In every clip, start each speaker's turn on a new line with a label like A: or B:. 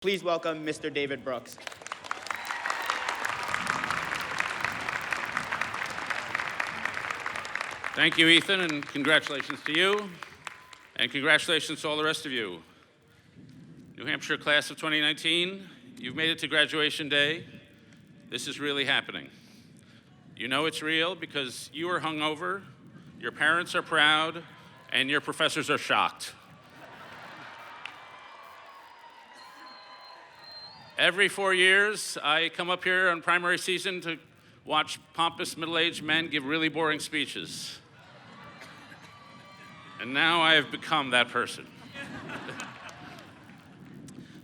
A: Please welcome Mr. David Brooks.
B: Thank you, Ethan, and congratulations to you, and congratulations to all the rest of you. New Hampshire class of 2019, you've made it to graduation day. This is really happening. You know it's real because you are hungover, your parents are proud, and your professors are shocked. Every 4 years, I come up here on primary season to watch pompous middle-aged men give really boring speeches. And now I have become that person.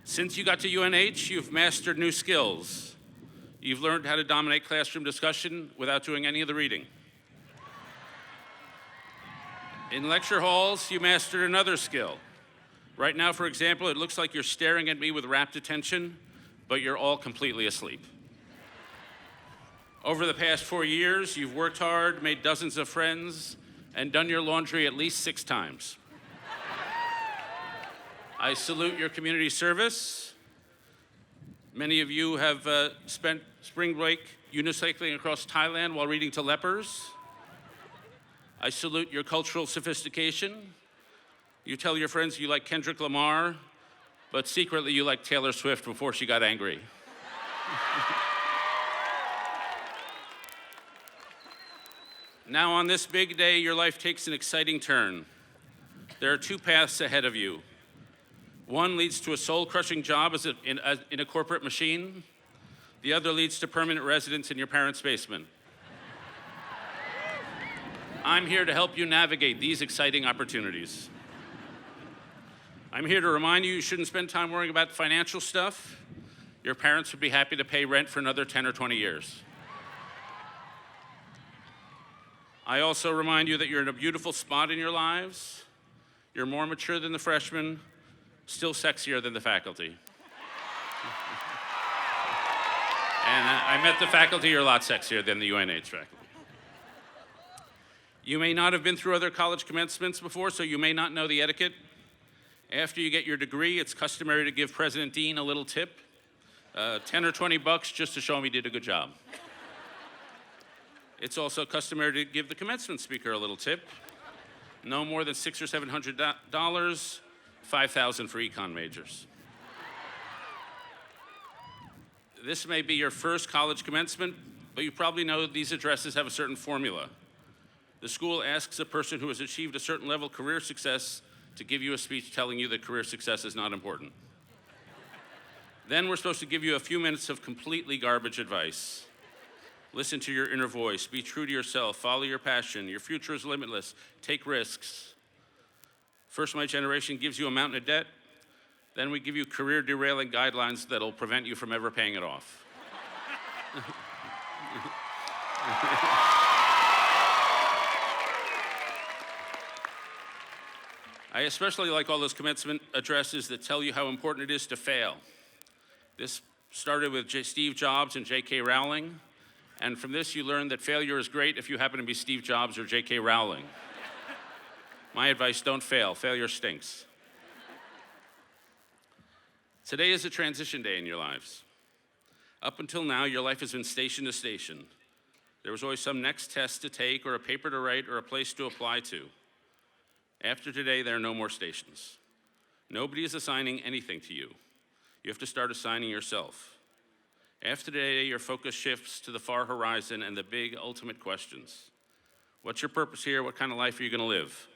B: Since you got to UNH, you've mastered new skills. You've learned how to dominate classroom discussion without doing any of the reading. In lecture halls, you mastered another skill. Right now, for example, it looks like you're staring at me with rapt attention, but you're all completely asleep. Over the past 4 years, you've worked hard, made dozens of friends, and done your laundry at least 6 times. I salute your community service. Many of you have spent spring break unicycling across Thailand while reading to lepers. I salute your cultural sophistication. You tell your friends you like Kendrick Lamar, but secretly you like Taylor Swift before she got angry. Now on this big day, your life takes an exciting turn. There are 2 paths ahead of you. One leads to a soul-crushing job in a corporate machine. The other leads to permanent residence in your parents' basement. I'm here to help you navigate these exciting opportunities. I'm here to remind you shouldn't spend time worrying about financial stuff. Your parents would be happy to pay rent for another 10 or 20 years. I also remind you that you're in a beautiful spot in your lives. You're more mature than the freshmen, still sexier than the faculty. And I met the faculty are a lot sexier than the UNH faculty. You may not have been through other college commencements before, so you may not know the etiquette. After you get your degree, it's customary to give President Dean a little tip, 10 or 20 bucks just to show him he did a good job. It's also customary to give the commencement speaker a little tip, no more than $600 or $700, $5,000 for econ majors. This may be your first college commencement, but you probably know these addresses have a certain formula. The school asks a person who has achieved a certain level of career success to give you a speech telling you that career success is not important. Then we're supposed to give you a few minutes of completely garbage advice. Listen to your inner voice, be true to yourself, follow your passion, your future is limitless, take risks. First My Generation gives you a mountain of debt, then we give you career derailing guidelines that'll prevent you from ever paying it off. I especially like all those commencement addresses that tell you how important it is to fail. This started with Steve Jobs and J.K. Rowling, and from this you learn that failure is great if you happen to be Steve Jobs or J.K. Rowling. My advice, don't fail. Failure stinks. Today is a transition day in your lives. Up until now, your life has been station to station. There was always some next test to take or a paper to write or a place to apply to. After today, there are no more stations. Nobody is assigning anything to you. You have to start assigning yourself. After today, your focus shifts to the far horizon and the big ultimate questions. What's your purpose here? What kind of life are you going to live?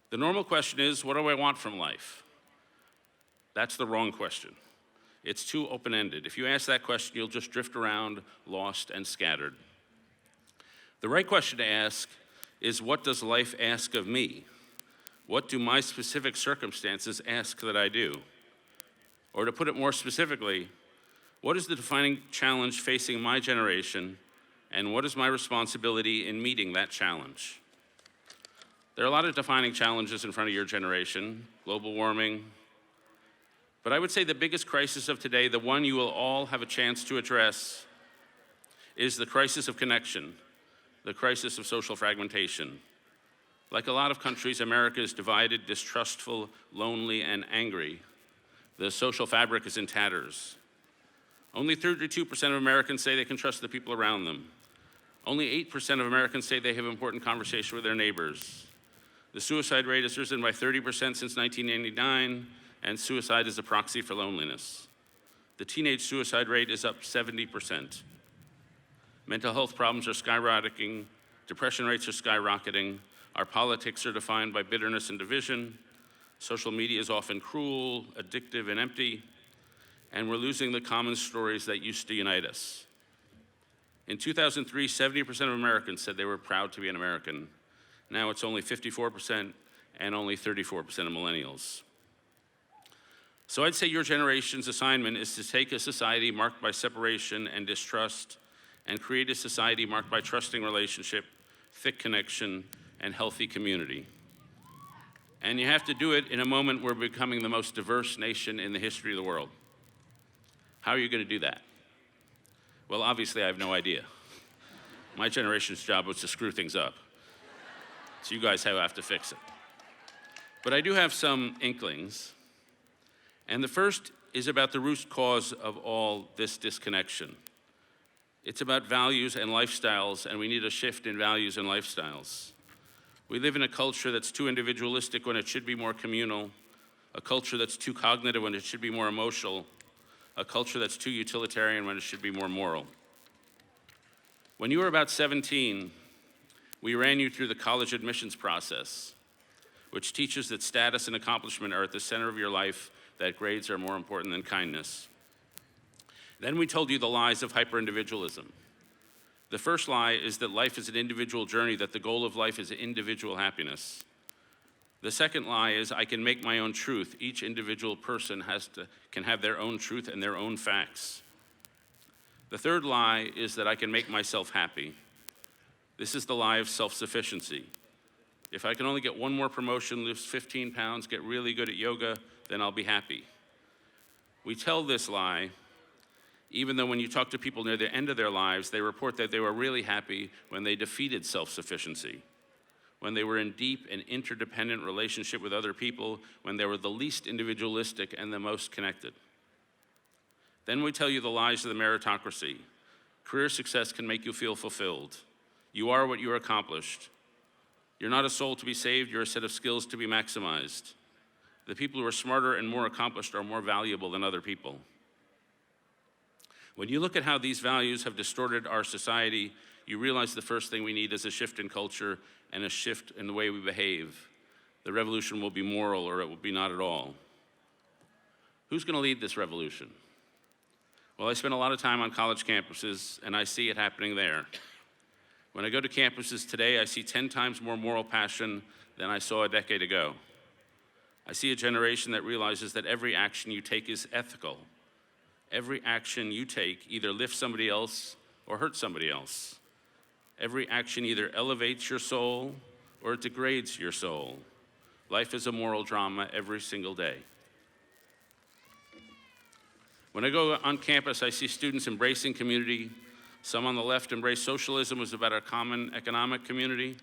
B: The normal question is, what do I want from life? That's the wrong question. It's too open-ended. If you ask that question, you'll just drift around, lost and scattered. The right question to ask is, what does life ask of me? What do my specific circumstances ask that I do? Or to put it more specifically, what is the defining challenge facing my generation, and what is my responsibility in meeting that challenge? There are a lot of defining challenges in front of your generation, global warming, but I would say the biggest crisis of today, the one you will all have a chance to address, is the crisis of connection, the crisis of social fragmentation. Like a lot of countries, America is divided, distrustful, lonely, and angry. The social fabric is in tatters. Only 32% of Americans say they can trust the people around them. Only 8% of Americans say they have important conversation with their neighbors. The suicide rate has risen by 30% since 1989, and suicide is a proxy for loneliness. The teenage suicide rate is up 70%. Mental health problems are skyrocketing, depression rates are skyrocketing, our politics are defined by bitterness and division, social media is often cruel, addictive, and empty, and we're losing the common stories that used to unite us. In 2003, 70% of Americans said they were proud to be an American. Now it's only 54% and only 34% of millennials. So I'd say your generation's assignment is to take a society marked by separation and distrust and create a society marked by trusting relationship, thick connection, and healthy community. And you have to do it in a moment where we're becoming the most diverse nation in the history of the world. How are you going to do that? Well, obviously, I have no idea. My generation's job was to screw things up. So you guys have to fix it. But I do have some inklings. And the first is about the root cause of all this disconnection. It's about values and lifestyles, and we need a shift in values and lifestyles. We live in a culture that's too individualistic when it should be more communal, a culture that's too cognitive when it should be more emotional, a culture that's too utilitarian when it should be more moral. When you were about 17, we ran you through the college admissions process, which teaches that status and accomplishment are at the center of your life, that grades are more important than kindness. Then we told you the lies of hyper-individualism. The first lie is that life is an individual journey, that the goal of life is individual happiness. The second lie is I can make my own truth. Each individual person can have their own truth and their own facts. The third lie is that I can make myself happy. This is the lie of self-sufficiency. If I can only get one more promotion, lose 15 pounds, get really good at yoga, then I'll be happy. We tell this lie, even though when you talk to people near the end of their lives, they report that they were really happy when they defeated self-sufficiency, when they were in deep and interdependent relationship with other people, when they were the least individualistic and the most connected. Then we tell you the lies of the meritocracy. Career success can make you feel fulfilled. You are what you accomplished. You're not a soul to be saved, you're a set of skills to be maximized. The people who are smarter and more accomplished are more valuable than other people. When you look at how these values have distorted our society, you realize the first thing we need is a shift in culture and a shift in the way we behave. The revolution will be moral or it will be not at all. Who's going to lead this revolution? Well, I spend a lot of time on college campuses and I see it happening there. When I go to campuses today, I see 10 times more moral passion than I saw a decade ago. I see a generation that realizes that every action you take is ethical. Every action you take either lifts somebody else or hurts somebody else. Every action either elevates your soul or it degrades your soul. Life is a moral drama every single day. When I go on campus, I see students embracing community. Some on the left embrace socialism as about a common economic community.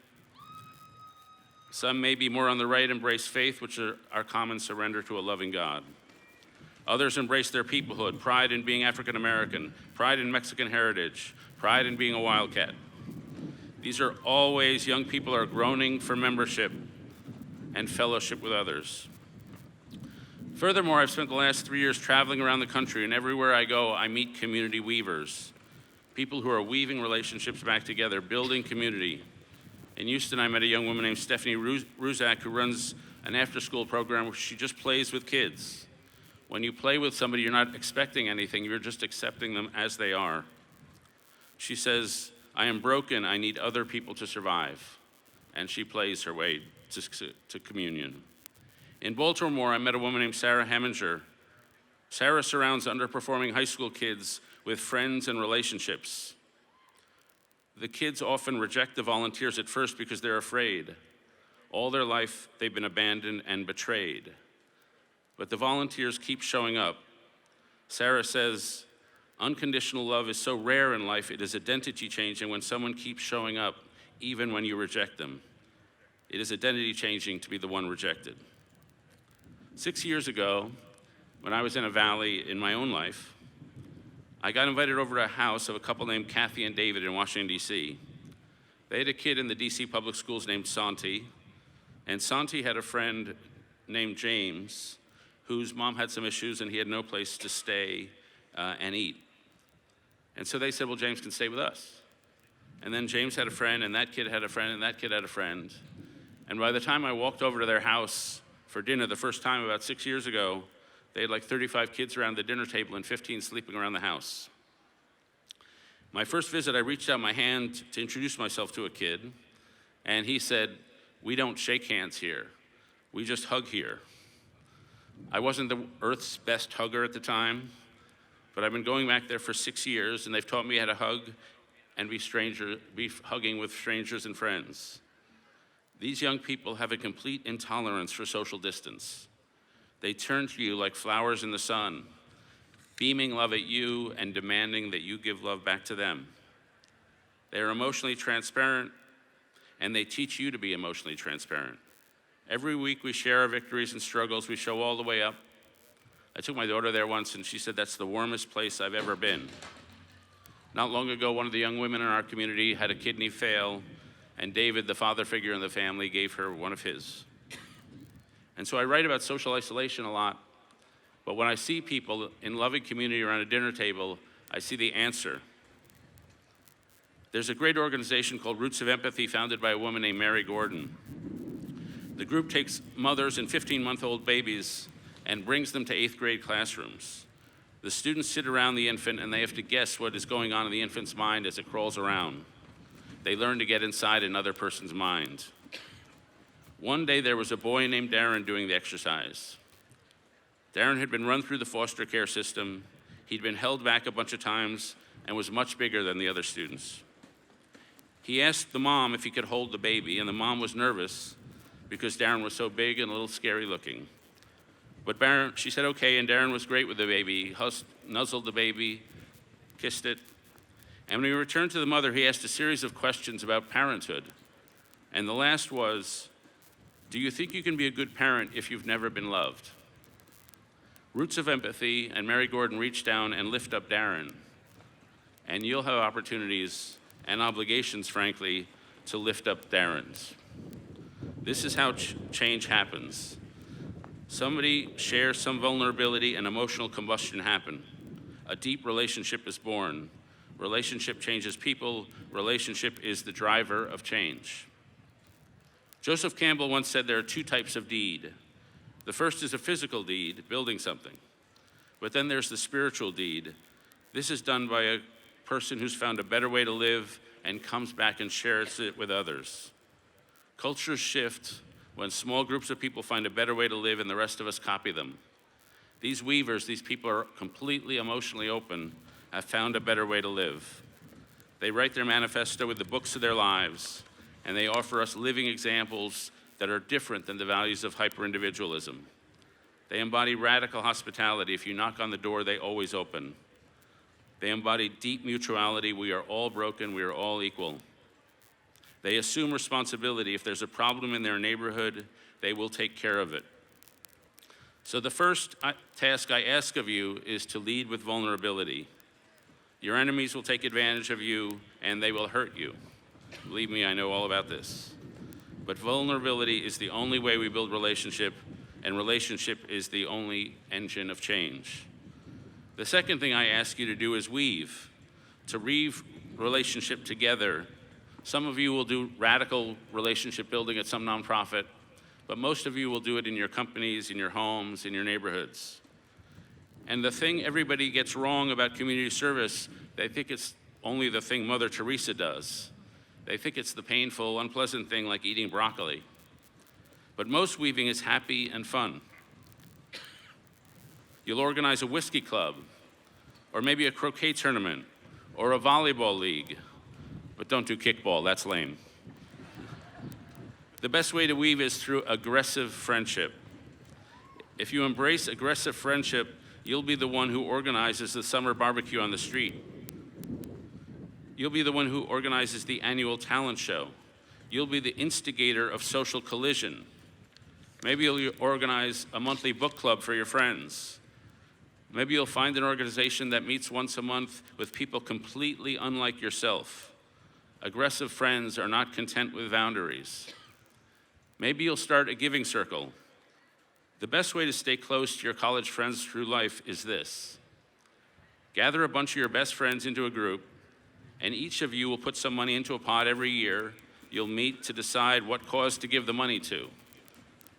B: Some maybe more on the right embrace faith, which are our common surrender to a loving God. Others embrace their peoplehood, pride in being African American, pride in Mexican heritage, pride in being a wildcat. These are all ways young people are groaning for membership and fellowship with others. Furthermore, I've spent the last 3 years traveling around the country, and everywhere I go, I meet community weavers, people who are weaving relationships back together, building community. In Houston, I met a young woman named Stephanie Ruzak who runs an after-school program where she just plays with kids. When you play with somebody, you're not expecting anything, you're just accepting them as they are. She says, I am broken, I need other people to survive. And she plays her way to communion. In Baltimore, I met a woman named Sarah Heminger. Sarah surrounds underperforming high school kids with friends and relationships. The kids often reject the volunteers at first because they're afraid. All their life, they've been abandoned and betrayed. But the volunteers keep showing up. Sarah says, unconditional love is so rare in life, it is identity changing when someone keeps showing up, even when you reject them. It is identity changing to be the one rejected. 6 years ago, when I was in a valley in my own life, I got invited over to a house of a couple named Kathy and David in Washington, D.C. They had a kid in the D.C. public schools named Santi, and Santi had a friend named James, whose mom had some issues and he had no place to stay and eat. And so they said, well, James can stay with us. And then James had a friend, and that kid had a friend, and that kid had a friend. And by the time I walked over to their house for dinner the first time about 6 years ago, they had like 35 kids around the dinner table and 15 sleeping around the house. My first visit, I reached out my hand to introduce myself to a kid, and he said, we don't shake hands here. We just hug here. I wasn't the Earth's best hugger at the time, but I've been going back there for 6 years, and they've taught me how to hug and be hugging with strangers and friends. These young people have a complete intolerance for social distance. They turn to you like flowers in the sun, beaming love at you and demanding that you give love back to them. They are emotionally transparent, and they teach you to be emotionally transparent. Every week we share our victories and struggles. We show all the way up. I took my daughter there once, and she said, that's the warmest place I've ever been. Not long ago, one of the young women in our community had a kidney fail, and David, the father figure in the family, gave her one of his. And so I write about social isolation a lot, but when I see people in loving community around a dinner table, I see the answer. There's a great organization called Roots of Empathy founded by a woman named Mary Gordon. The group takes mothers and 15-month-old babies and brings them to 8th grade classrooms. The students sit around the infant and they have to guess what is going on in the infant's mind as it crawls around. They learn to get inside another person's mind. One day there was a boy named Darren doing the exercise. Darren had been run through the foster care system. He'd been held back a bunch of times and was much bigger than the other students. He asked the mom if he could hold the baby, and the mom was nervous because Darren was so big and a little scary looking. But she said okay, and Darren was great with the baby. He nuzzled the baby, kissed it. And when he returned to the mother, he asked a series of questions about parenthood. And the last was, do you think you can be a good parent if you've never been loved? Roots of Empathy and Mary Gordon reach down and lift up Darren. And you'll have opportunities and obligations, frankly, to lift up Darren's. This is how change happens. Somebody shares some vulnerability and emotional combustion happen. A deep relationship is born. Relationship changes people. Relationship is the driver of change. Joseph Campbell once said there are two types of deed. The first is a physical deed, building something. But then there's the spiritual deed. This is done by a person who's found a better way to live and comes back and shares it with others. Cultures shift when small groups of people find a better way to live and the rest of us copy them. These weavers, these people are completely emotionally open, have found a better way to live. They write their manifesto with the books of their lives, and they offer us living examples that are different than the values of hyper-individualism. They embody radical hospitality. If you knock on the door, they always open. They embody deep mutuality. We are all broken. We are all equal. They assume responsibility. If there's a problem in their neighborhood, they will take care of it. So the first task I ask of you is to lead with vulnerability. Your enemies will take advantage of you, and they will hurt you. Believe me, I know all about this. But vulnerability is the only way we build relationship, and relationship is the only engine of change. The second thing I ask you to do is weave, to weave relationship together. Some of you will do radical relationship building at some nonprofit, but most of you will do it in your companies, in your homes, in your neighborhoods. And the thing everybody gets wrong about community service, they think it's only the thing Mother Teresa does. They think it's the painful, unpleasant thing like eating broccoli. But most weaving is happy and fun. You'll organize a whiskey club, or maybe a croquet tournament, or a volleyball league. But don't do kickball, that's lame. The best way to weave is through aggressive friendship. If you embrace aggressive friendship, you'll be the one who organizes the summer barbecue on the street. You'll be the one who organizes the annual talent show. You'll be the instigator of social collision. Maybe you'll organize a monthly book club for your friends. Maybe you'll find an organization that meets once a month with people completely unlike yourself. Aggressive friends are not content with boundaries. Maybe you'll start a giving circle. The best way to stay close to your college friends through life is this. Gather a bunch of your best friends into a group, and each of you will put some money into a pot every year. You'll meet to decide what cause to give the money to.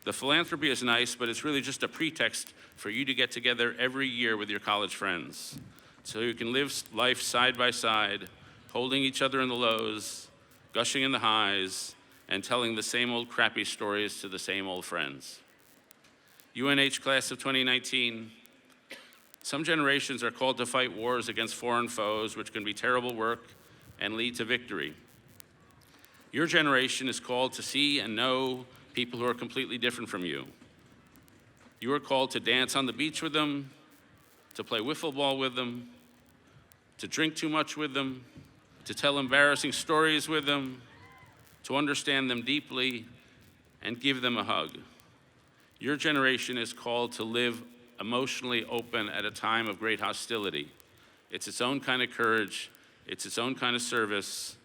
B: The philanthropy is nice, but it's really just a pretext for you to get together every year with your college friends, so you can live life side by side, holding each other in the lows, gushing in the highs, and telling the same old crappy stories to the same old friends. UNH class of 2019, some generations are called to fight wars against foreign foes, which can be terrible work and lead to victory. Your generation is called to see and know people who are completely different from you. You are called to dance on the beach with them, to play wiffle ball with them, to drink too much with them, to tell embarrassing stories with them, to understand them deeply, and give them a hug. Your generation is called to live emotionally open at a time of great hostility. It's its own kind of courage, it's its own kind of service,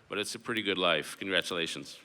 B: but it's a pretty good life. Congratulations.